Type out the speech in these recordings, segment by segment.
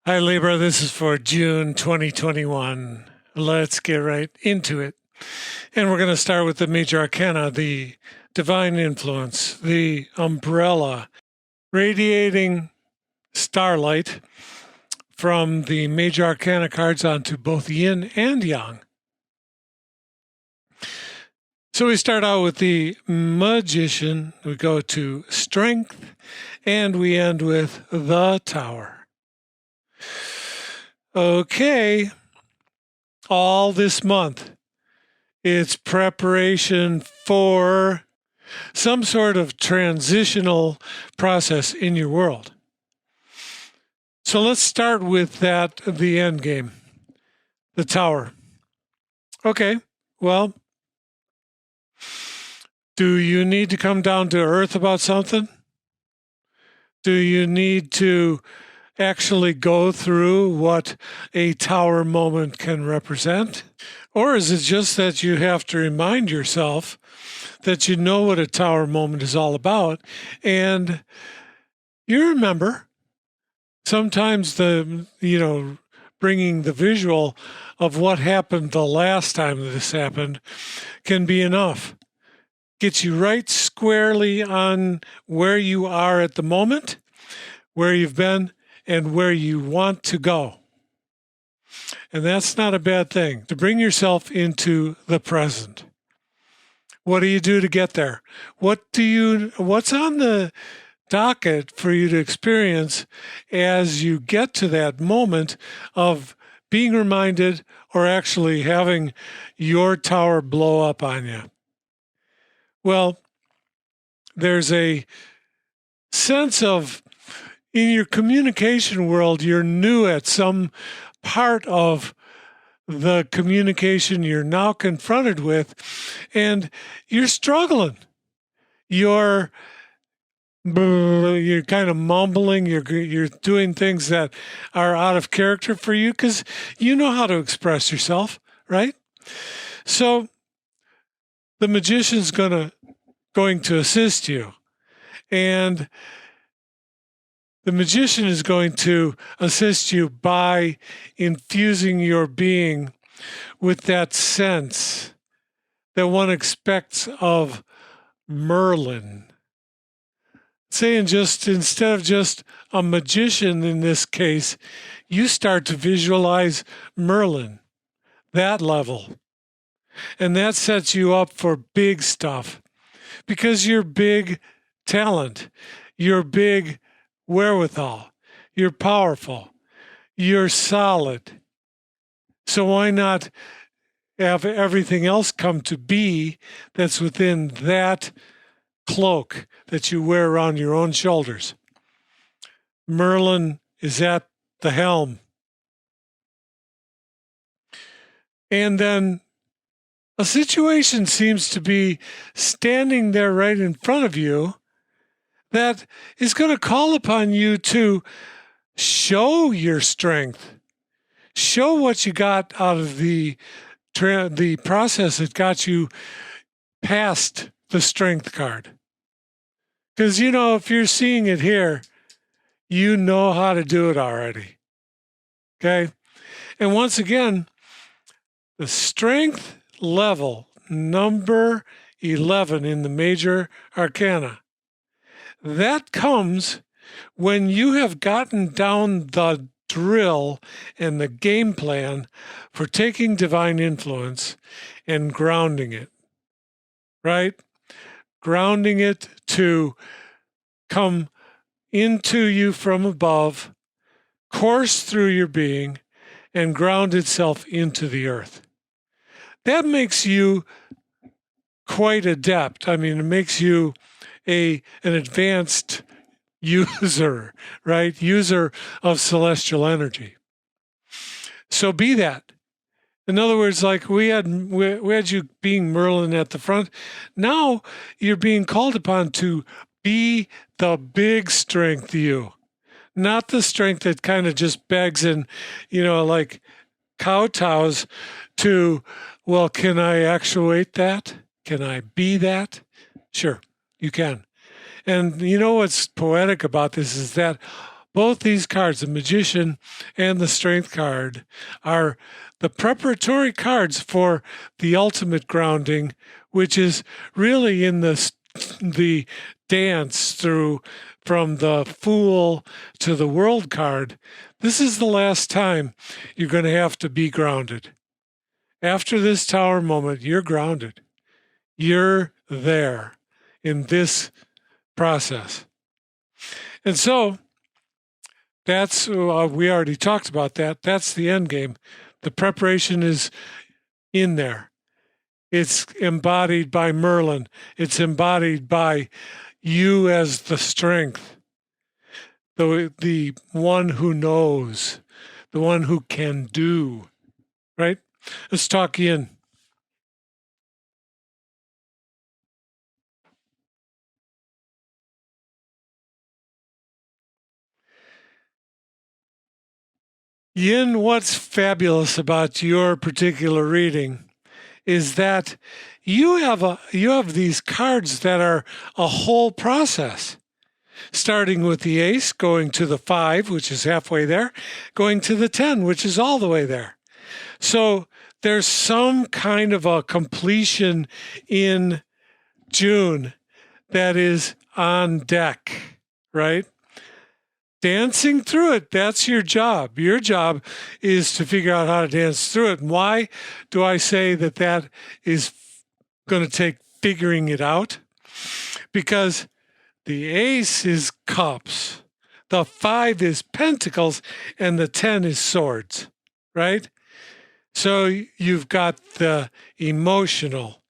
Hi, Libra. This is for June 2021. Let's get right into it. And we're going to start with the major arcana, the divine influence, the umbrella, radiating starlight from the major arcana cards onto both yin and yang. So we start out with the magician, we go to strength, and we end with the tower. Okay, all this month, it's preparation for some sort of transitional process in your world. So let's start with that, the end game, the tower. Okay, well, do you need to come down to earth about something? Do you need to actually go through what a tower moment can represent? Or is it just that you have to remind yourself that you know what a tower moment is all about? And you remember sometimes bringing the visual of what happened the last time this happened can be enough. Gets you right squarely on where you are at the moment, where you've been, and where you want to go. And that's not a bad thing, to bring yourself into the present. What do you do to get there? What's on the docket for you to experience as you get to that moment of being reminded or actually having your tower blow up on you? Well, there's a sense of, in your communication world, you're new at some part of the communication you're now confronted with, and you're struggling. You're kind of mumbling. You're doing things that are out of character for you because you know how to express yourself, right? So the magician's going to assist you, and the magician is going to assist you by infusing your being with that sense that one expects of Merlin. Saying instead of just a magician in this case, you start to visualize Merlin, that level. And that sets you up for big stuff because you're big talent, you're big wherewithal, you're powerful, you're solid. So why not have everything else come to be that's within that cloak that you wear around your own shoulders? Merlin is at the helm. And then a situation seems to be standing there right in front of you that is going to call upon you to show your strength, show what you got out of the process that got you past the strength card. Because, if you're seeing it here, you know how to do it already. Okay? And once again, the strength level, number 11 in the major arcana, that comes when you have gotten down the drill and the game plan for taking divine influence and grounding it, right? Grounding it to come into you from above, course through your being, and ground itself into the earth. That makes you quite adept. I mean, it makes you an advanced user, right? User of celestial energy. So be that. In other words, like we had you being Merlin at the front. Now you're being called upon to be the big strength you, not the strength that kind of just begs and, like kowtows to, well, can I actuate that? Can I be that? Sure, you can. And what's poetic about this is that Both these cards, the Magician and the Strength card, are the preparatory cards for the ultimate grounding, which is really in the dance through from the Fool to the World card. This is the last time you're going to have to be grounded. After this Tower moment, you're grounded. You're there in this process. And so that's, we already talked about that. That's the end game. The preparation is in there. It's embodied by Merlin. It's embodied by you as the strength, the one who knows, the one who can do, right? Let's talk yin. Yin, what's fabulous about your particular reading is that you have these cards that are a whole process, starting with the ace, going to the 5, which is halfway there, going to the 10, which is all the way there. So there's some kind of a completion in June that is on deck, right? Dancing through it, that's your job. Your job is to figure out how to dance through it. And why do I say that that is going to take figuring it out? Because the ace is cups, the 5 is pentacles, and the 10 is swords, right? So you've got the emotional,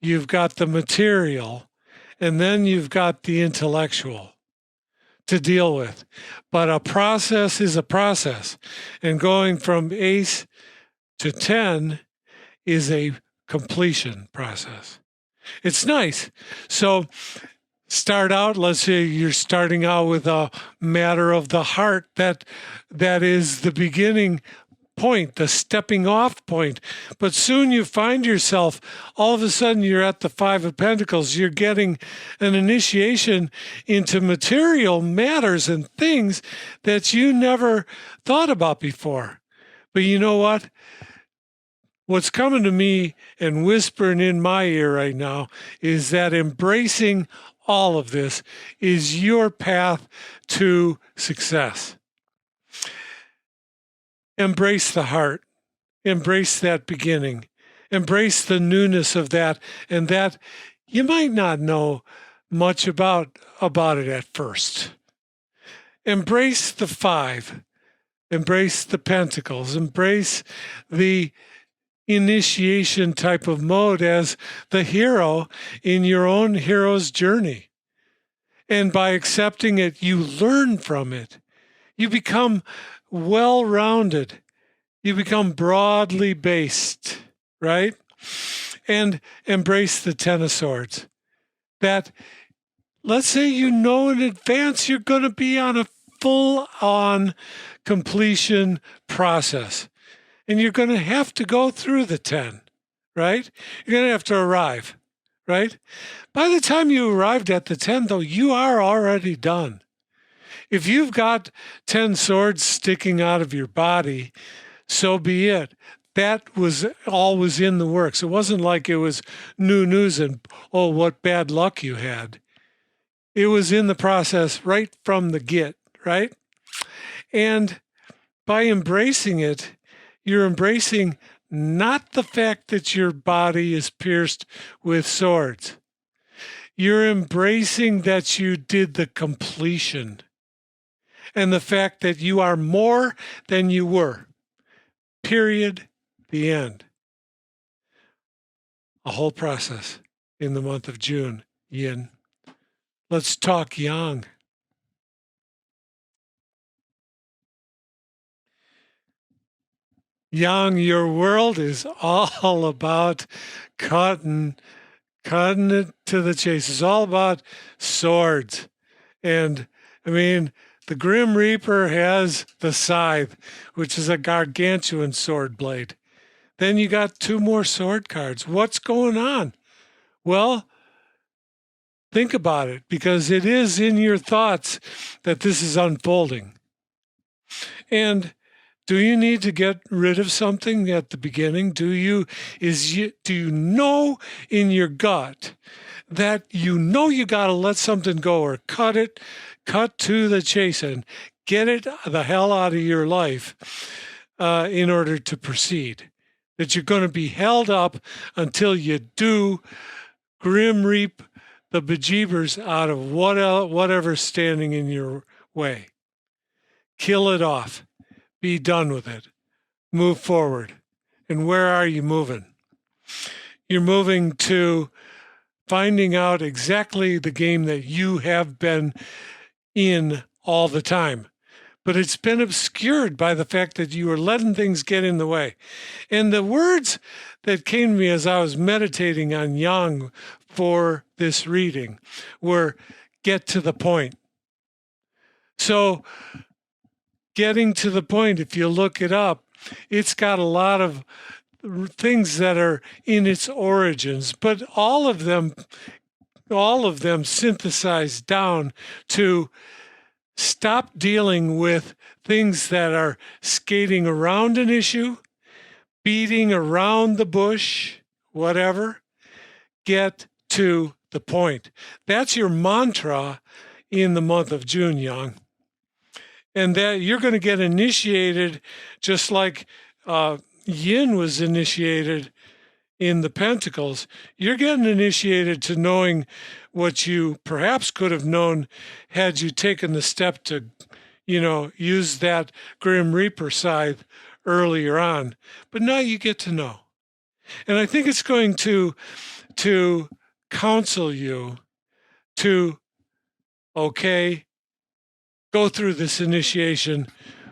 you've got the material, and then you've got the intellectual to deal with. But a process is a process. And going from ace to 10 is a completion process. It's nice. So start out, let's say you're starting out with a matter of the heart that is the beginning point, the stepping off point. But soon you find yourself, all of a sudden you're at the 5 of Pentacles. You're getting an initiation into material matters and things that you never thought about before. But you know what? What's coming to me and whispering in my ear right now is that embracing all of this is your path to success. Embrace the heart. Embrace that beginning. Embrace the newness of that, and that you might not know much about it at first. Embrace the 5. Embrace the pentacles. Embrace the initiation type of mode as the hero in your own hero's journey. And by accepting it, you learn from it. You become well-rounded. You become broadly based, right? And embrace the 10 of Swords. That, let's say you know in advance you're going to be on a full-on completion process. And you're going to have to go through the 10, right? You're going to have to arrive, right? By the time you arrived at the 10, though, you are already done. If you've got 10 swords sticking out of your body, so be it. That was always in the works. It wasn't like it was new news and, oh, what bad luck you had. It was in the process right from the get, right? And by embracing it, you're embracing not the fact that your body is pierced with swords. You're embracing that you did the completion. And the fact that you are more than you were. Period. The end. A whole process in the month of June, yin. Let's talk yang. Yang, your world is all about cutting it to the chase. It's all about swords. And, I mean, the Grim Reaper has the scythe, which is a gargantuan sword blade. Then you got 2 more sword cards. What's going on? Well, think about it, because it is in your thoughts that this is unfolding. And do you need to get rid of something at the beginning? Do you know in your gut that you got to let something go or cut to the chase and get it the hell out of your life in order to proceed? That you're going to be held up until you do grim reap the bejeebers out of whatever's standing in your way. Kill it off. Be done with it. Move forward. And where are you moving? You're moving to finding out exactly the game that you have been in all the time. But it's been obscured by the fact that you were letting things get in the way. And the words that came to me as I was meditating on Yang for this reading were get to the point. So getting to the point, if you look it up, it's got a lot of things that are in its origins, but all of them synthesized down to stop dealing with things that are skating around an issue, beating around the bush, whatever. Get to the point. That's your mantra in the month of June, Yang. And that you're going to get initiated just like Yin was initiated in the Pentacles. You're getting initiated to knowing what you perhaps could have known had you taken the step to, use that Grim Reaper scythe earlier on. But now you get to know. And I think it's going to counsel you to, okay, go through this initiation,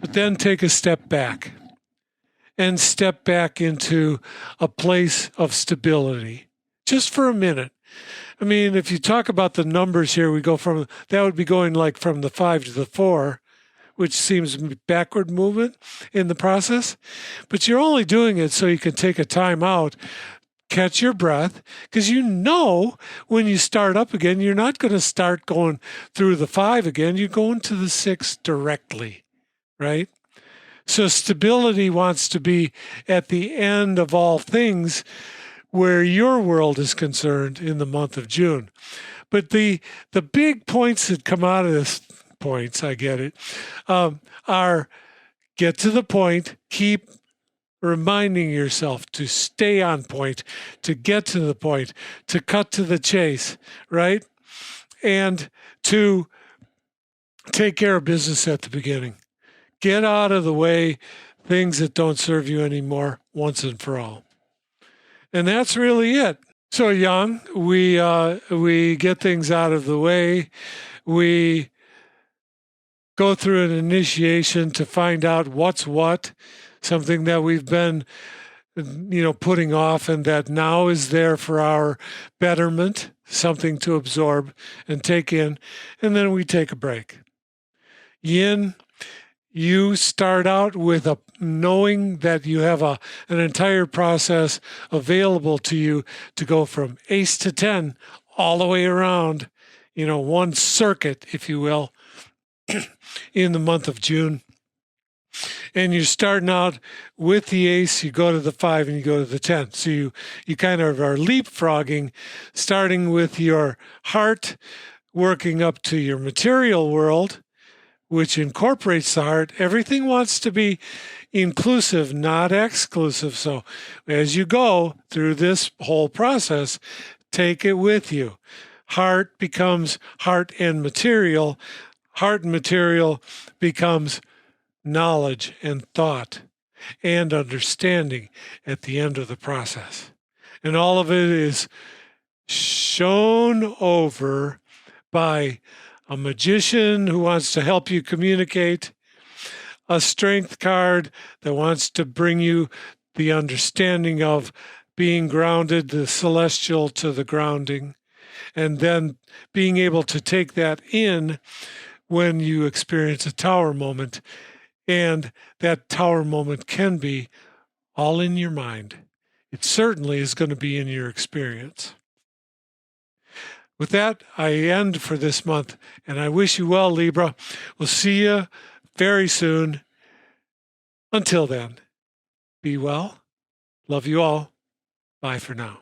but then take a step back and step back into a place of stability just for a minute. I mean, if you talk about the numbers here, that would be going like from the 5 to the 4, which seems backward movement in the process, but you're only doing it so you can take a time out, catch your breath, because when you start up again, you're not going to start going through the 5 again. You're going to the 6 directly, right? So stability wants to be at the end of all things where your world is concerned in the month of June. But the big points that come out of this, I get it, are get to the point, keep reminding yourself to stay on point, to get to the point, to cut to the chase, right? And to take care of business at the beginning. Get out of the way things that don't serve you anymore once and for all. And that's really it. So, Yang, we get things out of the way. We go through an initiation to find out what's what, something that we've been, putting off and that now is there for our betterment, something to absorb and take in, and then we take a break. Yin, you start out with knowing that you have an entire process available to you to go from ace to 10 all the way around, one circuit, if you will, in the month of June. And you're starting out with the ace, you go to the 5 and you go to the 10. So you kind of are leapfrogging, starting with your heart, working up to your material world, which incorporates the heart. Everything wants to be inclusive, not exclusive. So as you go through this whole process, take it with you. Heart becomes heart and material. Heart and material becomes knowledge and thought and understanding at the end of the process. And all of it is shown over by a magician who wants to help you communicate, a strength card that wants to bring you the understanding of being grounded, the celestial to the grounding, and then being able to take that in when you experience a tower moment. And that tower moment can be all in your mind. It certainly is going to be in your experience. With that, I end for this month, and I wish you well, Libra. We'll see you very soon. Until then, be well. Love you all. Bye for now.